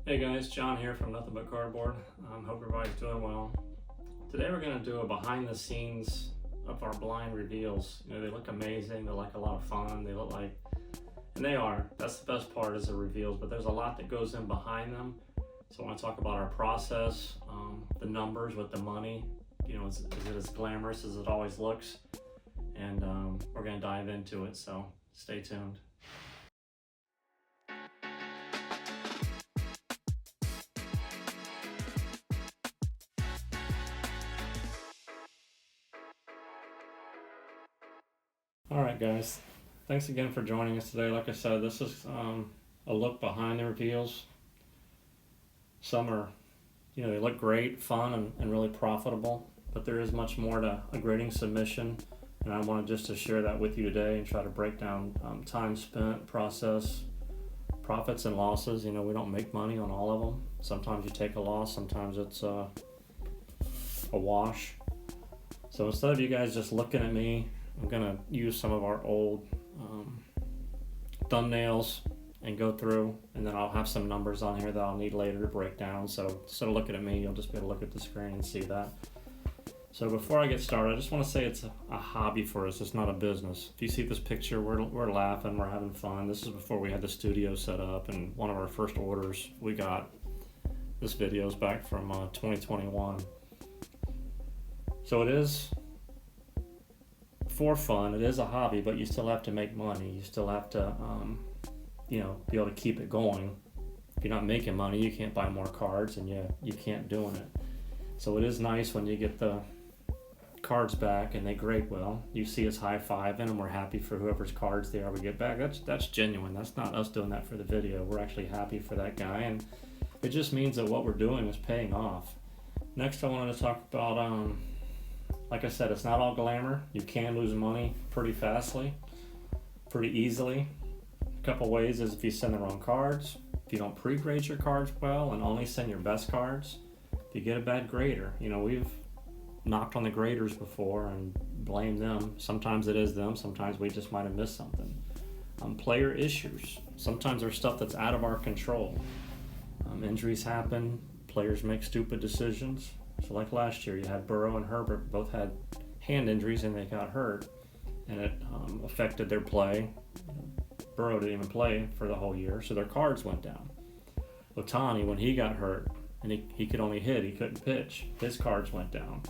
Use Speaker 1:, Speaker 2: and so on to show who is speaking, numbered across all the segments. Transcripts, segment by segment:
Speaker 1: Hey guys, John here from Nothing But Cardboard. Hope everybody's doing well. Today we're going to do a behind the scenes of our blind reveals. They look amazing, they're like a lot of fun, they look like, and they are. That's the best part is the reveals, but there's a lot that goes in behind them. So I want to talk about our process, the numbers with the money. Is it as glamorous as it always looks? And we're going to dive into it, so stay tuned. Alright guys, thanks again for joining us today. Like I said, this is a look behind the reveals. Some are, they look great, fun, and really profitable, but there is much more to a grading submission, and I wanted just to share that with you today and try to break down time spent, process, profits and losses. We don't make money on all of them. Sometimes you take a loss, sometimes it's a wash. So instead of you guys just looking at me, I'm gonna use some of our old thumbnails and go through, and then I'll have some numbers on here that I'll need later to break down. So instead of looking at me, you'll just be able to look at the screen and see that. So before I get started, I just want to say it's a hobby for us. It's not a business. If you see this picture, we're laughing, we're having fun. This is before we had the studio set up, and one of our first orders we got. This video is back from 2021. So it is for fun. It is a hobby, but you still have to make money. You still have to, be able to keep it going. If you're not making money, you can't buy more cards, and you can't doing it. So it is nice when you get the cards back and they grade well. You see us high-fiving, and we're happy for whoever's cards they are we get back. That's genuine. That's not us doing that for the video. We're actually happy for that guy, and it just means that what we're doing is paying off. Next, I wanted to talk about like I said, it's not all glamour. You can lose money pretty easily. A couple ways is if you send the wrong cards, if you don't pre-grade your cards well and only send your best cards, if you get a bad grader. We've knocked on the graders before and blamed them. Sometimes it is them, sometimes we just might have missed something. Player issues. Sometimes there's stuff that's out of our control. Injuries happen, players make stupid decisions. So like last year, you had Burrow and Herbert both had hand injuries and they got hurt, and it affected their play. Burrow didn't even play for the whole year, so their cards went down. Ohtani, when he got hurt and he could only hit, he couldn't pitch, his cards went down.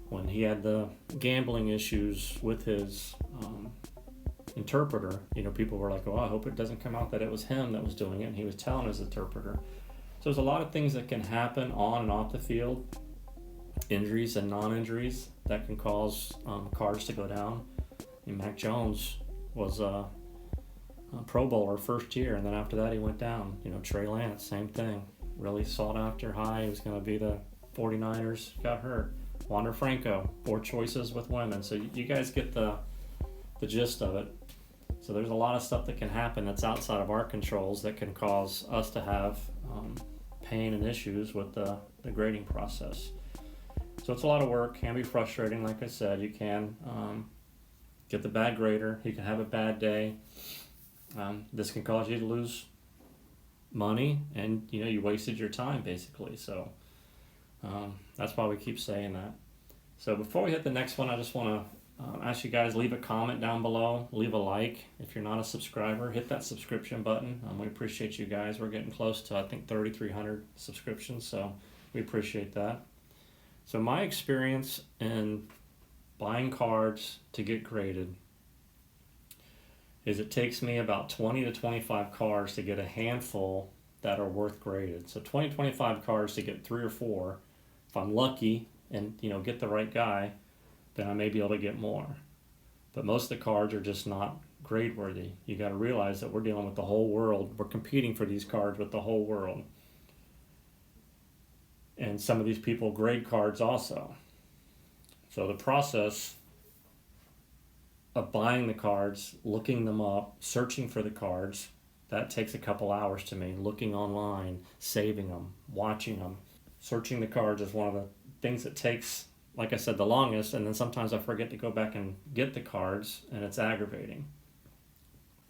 Speaker 1: When he had the gambling issues with his interpreter, people were like, I hope it doesn't come out that it was him that was doing it, and he was telling his interpreter. So there's a lot of things that can happen on and off the field, injuries and non-injuries, that can cause cards to go down. And Mac Jones was a Pro Bowler first year, and then after that he went down. Trey Lance, same thing, really sought after high. He was going to be the 49ers, got hurt. Wander Franco, 4 choices with women. So you guys get the gist of it. So there's a lot of stuff that can happen that's outside of our controls that can cause us to have pain and issues with the grading process. So it's a lot of work, can be frustrating. Like I said, you can get the bad grader, you can have a bad day. This can cause you to lose money, and you wasted your time basically. So that's why we keep saying that. So before we hit the next one, I just want to ask you guys, leave a comment down below, leave a like. If you're not a subscriber, hit that subscription button. We appreciate you guys. We're getting close to, I think, 3,300 subscriptions, so we appreciate that. So my experience in buying cards to get graded is it takes me about 20 to 25 cards to get a handful that are worth graded. So 20, 25 cards to get 3 or 4. If I'm lucky and get the right guy, then I may be able to get more. But most of the cards are just not grade worthy. You got to realize that we're dealing with the whole world. We're competing for these cards with the whole world. And some of these people grade cards also. So the process of buying the cards, looking them up, searching for the cards, that takes a couple hours to me. Looking online, saving them, watching them. Searching the cards is one of the things that takes, like I said, the longest, and then sometimes I forget to go back and get the cards, and it's aggravating.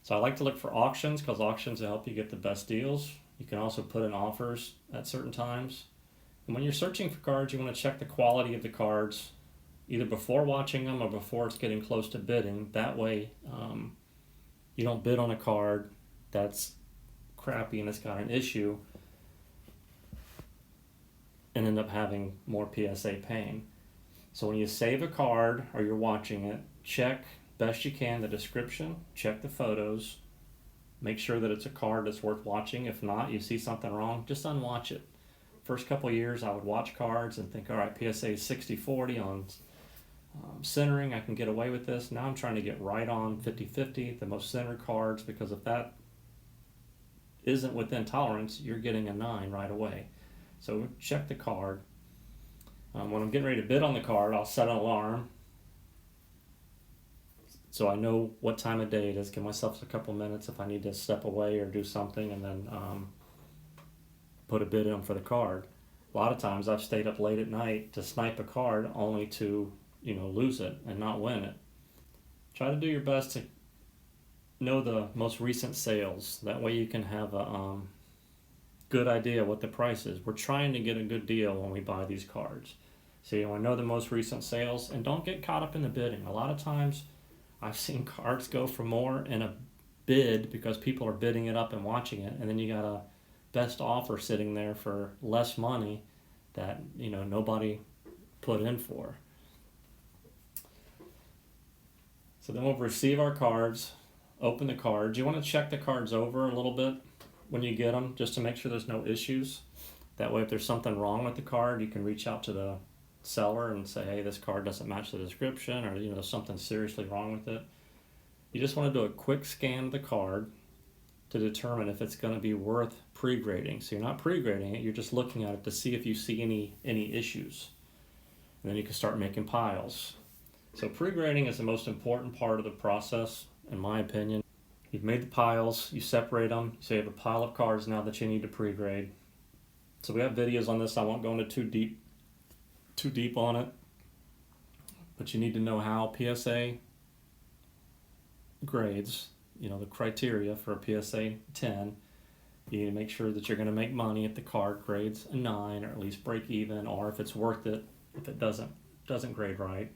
Speaker 1: So I like to look for auctions, because auctions will help you get the best deals. You can also put in offers at certain times. And when you're searching for cards, you want to check the quality of the cards either before watching them or before it's getting close to bidding. That way, you don't bid on a card that's crappy and it's got an issue and end up having more PSA paying. So when you save a card or you're watching it, check best you can the description, check the photos, make sure that it's a card that's worth watching. If not, you see something wrong, just unwatch it. First couple of years I would watch cards and think, all right, PSA is 60-40 on centering, I can get away with this. Now I'm trying to get right on 50-50, the most centered cards, because if that isn't within tolerance, you're getting a 9 right away. So check the card. When I'm getting ready to bid on the card, I'll set an alarm so I know what time of day it is. Give myself a couple minutes if I need to step away or do something, and then put a bid in for the card. A lot of times I've stayed up late at night to snipe a card only to lose it and not win it. Try to do your best to know the most recent sales. That way you can have a good idea what the price is. We're trying to get a good deal when we buy these cards. So you want to know the most recent sales, and don't get caught up in the bidding. A lot of times I've seen cards go for more in a bid because people are bidding it up and watching it, and then you got a best offer sitting there for less money that nobody put in for. So then we'll receive our cards, open the cards. You want to check the cards over a little bit when you get them, just to make sure there's no issues. That way if there's something wrong with the card, you can reach out to the seller and say, hey, this card doesn't match the description, or there's something seriously wrong with it. You just want to do a quick scan of the card to determine if it's going to be worth pre-grading. So you're not pre-grading it, you're just looking at it to see if you see any issues. And then you can start making piles. So pre-grading is the most important part of the process, in my opinion. You've made the piles, you separate them, so you have a pile of cards now that you need to pre-grade. So we have videos on this, I won't go into too deep on it, but you need to know how PSA grades, the criteria for a PSA 10. You need to make sure that you're going to make money if the card grades a 9, or at least break even, or if it's worth it if it doesn't grade right.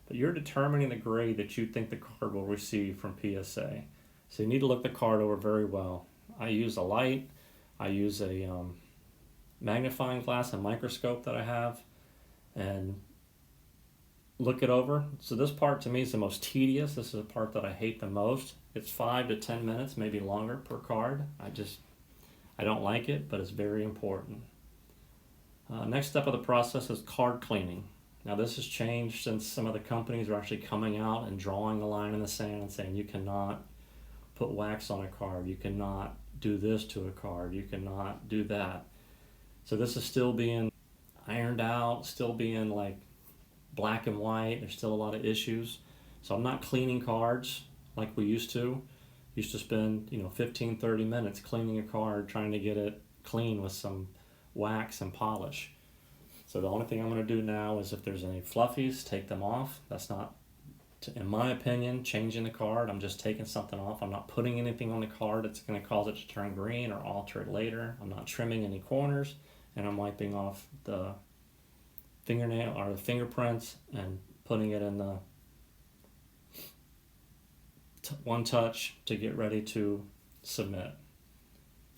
Speaker 1: But you're determining the grade that you think the card will receive from PSA. So you need to look the card over very well. I use a light, I use a magnifying glass, a microscope that I have, and look it over. So this part to me is the most tedious. This is the part that I hate the most. It's 5 to 10 minutes, maybe longer per card. I don't like it, but it's very important. Next step of the process is card cleaning. Now this has changed since some of the companies are actually coming out and drawing a line in the sand and saying you cannot put wax on a card, you cannot do this to a card, you cannot do that. So this is still being ironed out, still being like black and white. There's still a lot of issues. So I'm not cleaning cards like we used to. Used to spend 15-30 minutes cleaning a card, trying to get it clean with some wax and polish. So the only thing I'm going to do now is if there's any fluffies, take them off. That's not, in my opinion, changing the card. I'm just taking something off. I'm not putting anything on the card that's going to cause it to turn green or alter it later. I'm not trimming any corners, and I'm wiping off the fingernail or the fingerprints and putting it in the one touch to get ready to submit.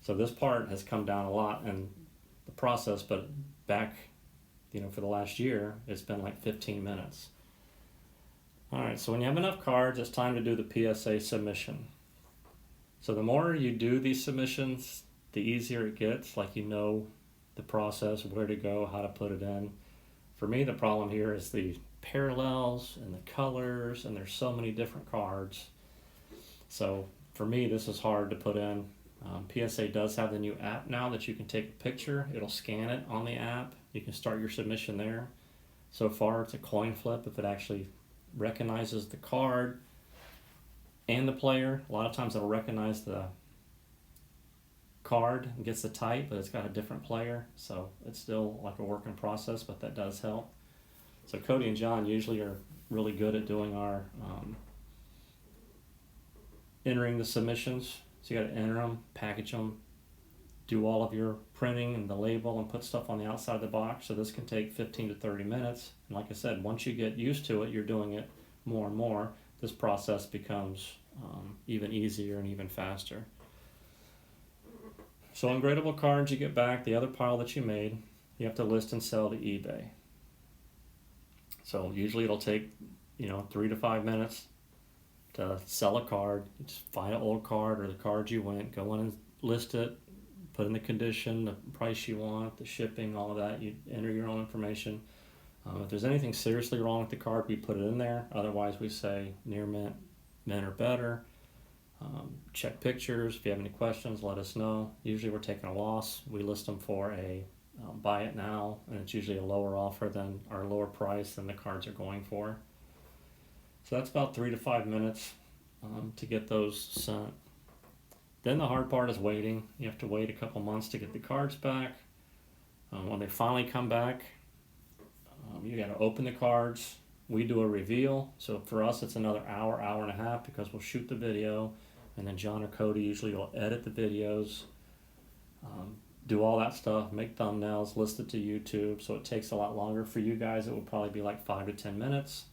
Speaker 1: So this part has come down a lot in the process, but back for the last year, it's been like 15 minutes. All right, so when you have enough cards, it's time to do the PSA submission. So the more you do these submissions, the easier it gets, like the process, where to go, how to put it in. For me, the problem here is the parallels and the colors, and there's so many different cards. So for me, this is hard to put in. PSA does have the new app now that you can take a picture. It'll scan it on the app. You can start your submission there. So far, it's a coin flip if it actually recognizes the card and the player. A lot of times it'll recognize the card and gets the type, but it's got a different player. So it's still like a work in process, but that does help. So Cody and John usually are really good at doing our entering the submissions. So you got to enter them, package them, do all of your printing and the label and put stuff on the outside of the box. So this can take 15 to 30 minutes. And like I said, once you get used to it, you're doing it more and more, this process becomes even easier and even faster. So ungradable cards you get back, the other pile that you made, you have to list and sell to eBay. So usually it'll take 3 to 5 minutes to sell a card. You just find an old card or the card you went, go in and list it, put in the condition, the price you want, the shipping, all of that. You enter your own information. If there's anything seriously wrong with the card, we put it in there. Otherwise, we say near mint, mint or better. Check pictures. If you have any questions, let us know. Usually we're taking a loss. We list them for a buy it now, and it's usually a lower offer than our lower price than the cards are going for. So that's about 3 to 5 minutes to get those sent. Then the hard part is waiting. You have to wait a couple months to get the cards back. When they finally come back, you got to open the cards. We do a reveal. So for us, it's another hour, hour and a half, because we'll shoot the video, and then John or Cody usually will edit the videos, do all that stuff, make thumbnails, list it to YouTube. So it takes a lot longer. For you guys, it will probably be like 5 to 10 minutes.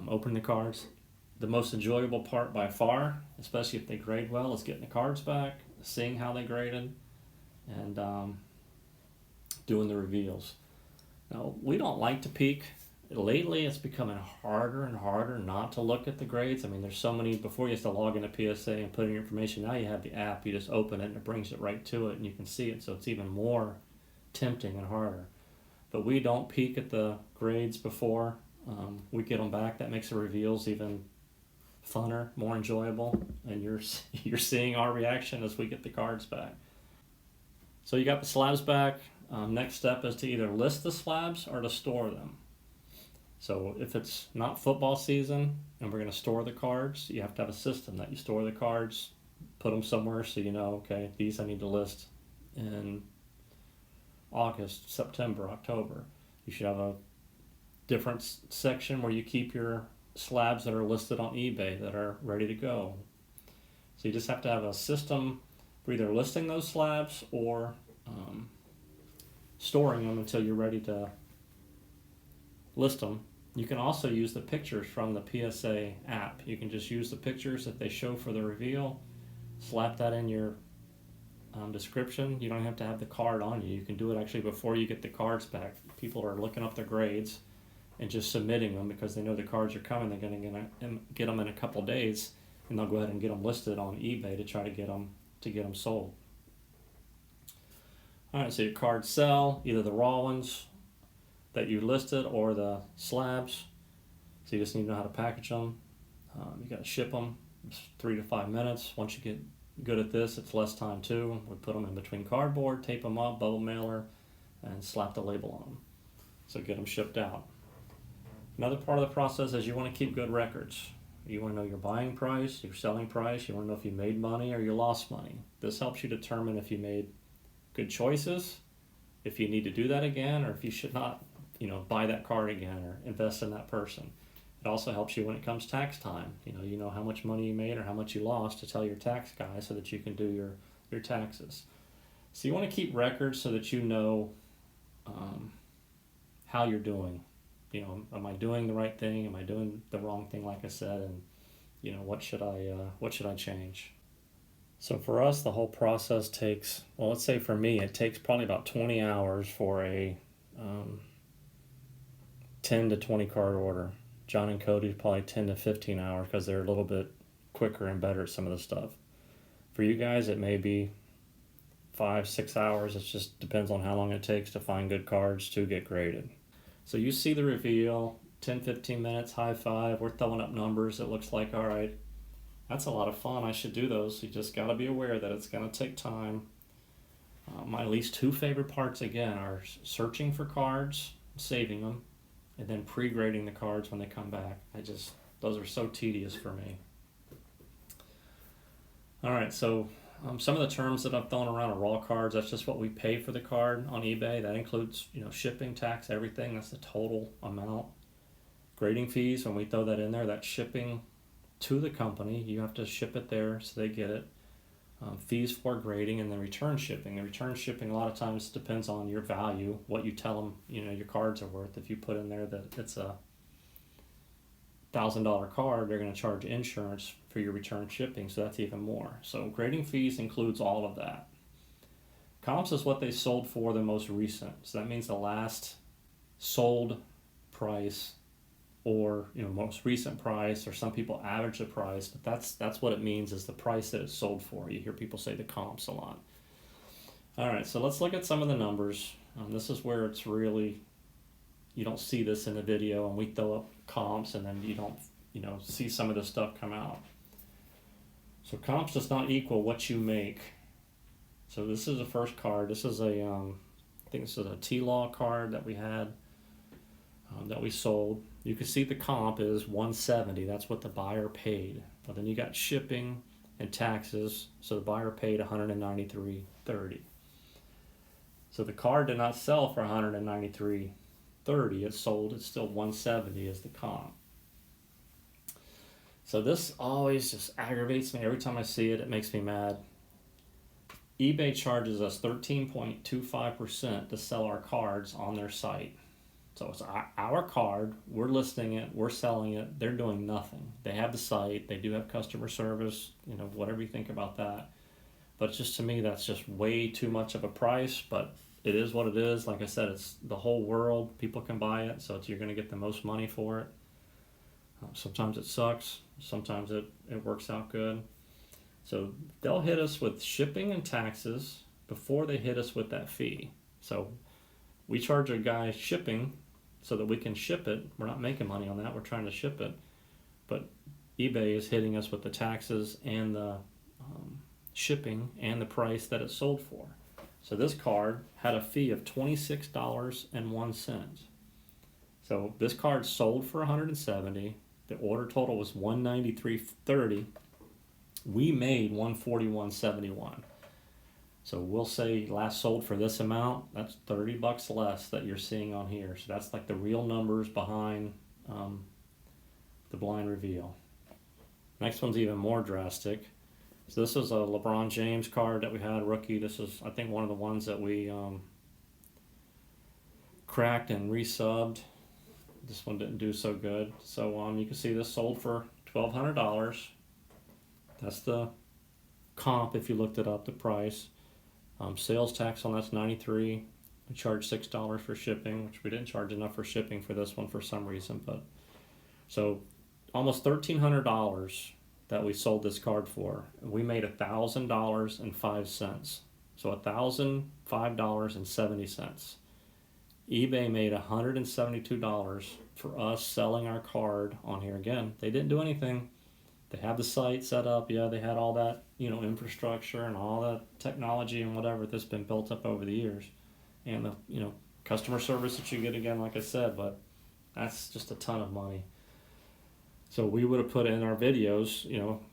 Speaker 1: Open the cards. The most enjoyable part by far, especially if they grade well, is getting the cards back, seeing how they graded, and doing the reveals. Now, we don't like to peek. Lately, it's becoming harder and harder not to look at the grades. I mean, there's so many. Before you used to log into PSA and put in your information. Now you have the app. You just open it and it brings it right to it, and you can see it. So it's even more tempting and harder. But we don't peek at the grades before we get them back. That makes the reveals even funner, more enjoyable, and you're seeing our reaction as we get the cards back. So you got the slabs back. Next step is to either list the slabs or to store them. So if it's not football season and we're going to store the cards, you have to have a system that you store the cards, put them somewhere so you know, okay, these I need to list in August, September, October. You should have a different section where you keep your slabs that are listed on eBay that are ready to go. So you just have to have a system for either listing those slabs or storing them until you're ready to list them. You can also use the pictures from the PSA app. You can just use the pictures that they show for the reveal, slap that in your description. You don't have to have the card on you. You can do it actually before you get the cards back. People are looking up their grades and just submitting them because they know the cards are coming. They're going to get them in a couple days, and they'll go ahead and get them listed on eBay to try to get them sold. All right, so your cards sell, either the raw ones that you listed or the slabs. So you just need to know how to package them. You got to ship them. It's 3 to 5 minutes. Once you get good at this, it's less time too. We put them in between cardboard, tape them up, bubble mailer, and slap the label on them. So get them shipped out. Another part of the process is you want to keep good records. You want to know your buying price, your selling price. You want to know if you made money or you lost money. This helps you determine if you made good choices, if you need to do that again, or if you should not, buy that card again or invest in that person. It also helps you when it comes tax time. You know how much money you made or how much you lost to tell your tax guy so that you can do your taxes. So you want to keep records so that you know how you're doing. Am I doing the right thing? Am I doing the wrong thing, like I said? And, what should I change? So for us, the whole process takes, well, let's say for me, it takes probably about 20 hours for a 10 to 20 card order. John and Cody probably 10 to 15 hours because they're a little bit quicker and better at some of the stuff. For you guys, it may be 5-6 hours. It just depends on how long it takes to find good cards to get graded. So you see the reveal, 10-15 minutes, high five. We're throwing up numbers. It looks like, all right, that's a lot of fun. I should do those. You just got to be aware that it's going to take time. My least 2 favorite parts, again, are searching for cards, saving them, and then pre-grading the cards when they come back. Those are so tedious for me. All right, so some of the terms that I've thrown around are raw cards. That's just what we pay for the card on eBay. That includes, shipping, tax, everything. That's the total amount. Grading fees, when we throw that in there, that's shipping to the company. You have to ship it there so they get it. fees for grading, and then return shipping. The return shipping a lot of times depends on your value, what you tell them, your cards are worth. If you put in there that it's a $1,000 card, they're going to charge insurance for your return shipping, so that's even more. So grading fees includes all of that. Comps is what they sold for the most recent. So that means the last sold price, or most recent price, or some people average the price, but that's what it means, is the price that it's sold for. You hear people say the comps a lot. All right, so let's look at some of the numbers. This is where it's really, you don't see this in the video, and we throw up comps and then you don't see some of this stuff come out. So comps does not equal what you make. So this is the first card. This is a I think this is a T-Law card that we had, that we sold. You can see the comp is $170. That's what the buyer paid. But then you got shipping and taxes, so the buyer paid $193.30. So the card did not sell for $193.30. It sold. It's still $170 as the comp. So this always just aggravates me. Every time I see it, it makes me mad. eBay charges us 13.25% to sell our cards on their site. So it's our card, we're listing it, we're selling it, they're doing nothing. They have the site, they do have customer service, whatever you think about that. But just to me, that's just way too much of a price, but it is what it is. Like I said, it's the whole world, people can buy it, so you're going to get the most money for it. Sometimes it sucks, sometimes it works out good. So they'll hit us with shipping and taxes before they hit us with that fee. So we charge a guy shipping so that we can ship it. We're not making money on that, we're trying to ship it. But eBay is hitting us with the taxes and the shipping and the price that it sold for. So this card had a fee of $26.01. So this card sold for $170. The order total was $193.30. We made $141.71. So we'll say last sold for this amount, that's $30 less that you're seeing on here. So that's like the real numbers behind the blind reveal. Next one's even more drastic. So this is a LeBron James card that we had, rookie. This is, I think, one of the ones that we cracked and resubbed. This one didn't do so good. So you can see this sold for $1,200. That's the comp if you looked it up, the price. Sales tax on that's $93. We charged $6 for shipping, which we didn't charge enough for shipping for this one for some reason. But so almost $1,300 that we sold this card for. We made $1,000.05. So $1,005.70. eBay made $172 for us selling our card on here. Again, they didn't do anything. They had the site set up. Yeah, they had all that, infrastructure and all that technology and whatever that's been built up over the years. And the, customer service that you get, again, like I said, but that's just a ton of money. So we would have put in our videos,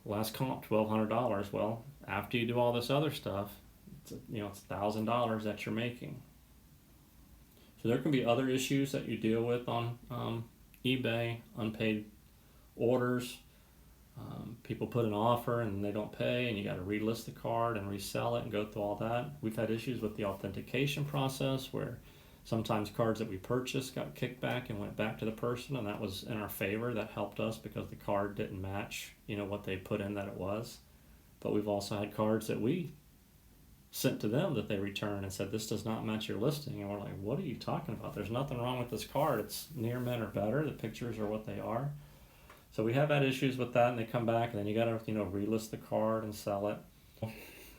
Speaker 1: last comp, $1,200. Well, after you do all this other stuff, it's $1,000 that you're making. So there can be other issues that you deal with on eBay, unpaid orders. People put an offer and they don't pay, and you got to relist the card and resell it and go through all that. We've had issues with the authentication process where sometimes cards that we purchased got kicked back and went back to the person, and that was in our favor. That helped us because the card didn't match, what they put in that it was. But we've also had cards that we sent to them that they returned and said, this does not match your listing. And we're like, what are you talking about? There's nothing wrong with this card. It's near mint or better. The pictures are what they are. So we have had issues with that, and they come back, and then you got to, relist the card and sell it.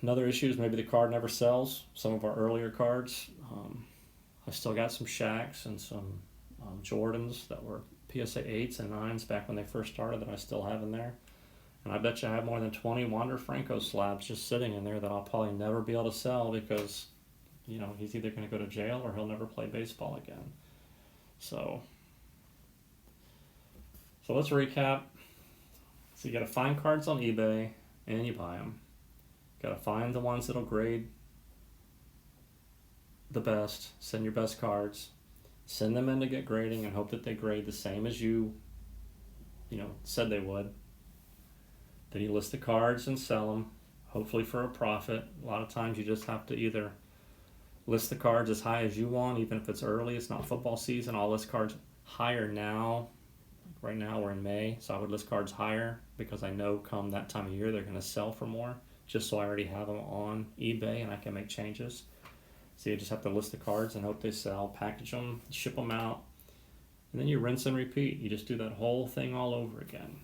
Speaker 1: Another issue is maybe the card never sells. Some of our earlier cards, I still got some Shaqs and some Jordans that were PSA 8s and 9s back when they first started that I still have in there. And I bet you I have more than 20 Wander Franco slabs just sitting in there that I'll probably never be able to sell because, he's either going to go to jail or he'll never play baseball again. So let's recap. So you got to find cards on eBay and you buy them. You got to find the ones that'll grade the best. Send your best cards. Send them in to get grading and hope that they grade the same as you said they would. Then you list the cards and sell them. hopefully for a profit. A lot of times you just have to either list the cards as high as you want, even if it's early. It's not football season. I'll list cards higher now. Right now we're in May, so I would list cards higher because I know come that time of year they're going to sell for more, just so I already have them on eBay and I can make changes. So you just have to list the cards and hope they sell, package them, ship them out, and then you rinse and repeat. You just do that whole thing all over again.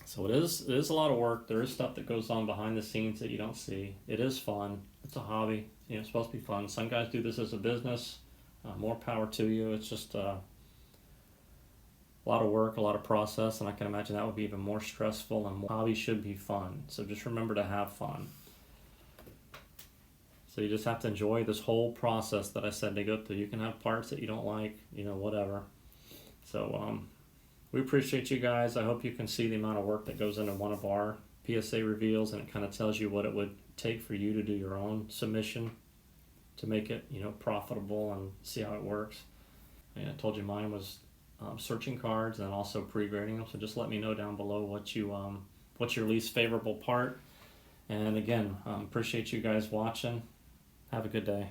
Speaker 1: So it is a lot of work. There is stuff that goes on behind the scenes that you don't see. It is fun. It's a hobby. It's supposed to be fun. Some guys do this as a business. More power to you. It's just a lot of work, a lot of process, and I can imagine that would be even more stressful, and hobby should be fun. So just remember to have fun. So you just have to enjoy this whole process that I said to go through. You can have parts that you don't like, whatever. So we appreciate you guys. I hope you can see the amount of work that goes into one of our PSA reveals, and it kind of tells you what it would take for you to do your own submission to make it, profitable and see how it works. And I told you mine was searching cards and also pre-grading them. So just let me know down below what's your least favorable part. And again, appreciate you guys watching. Have a good day.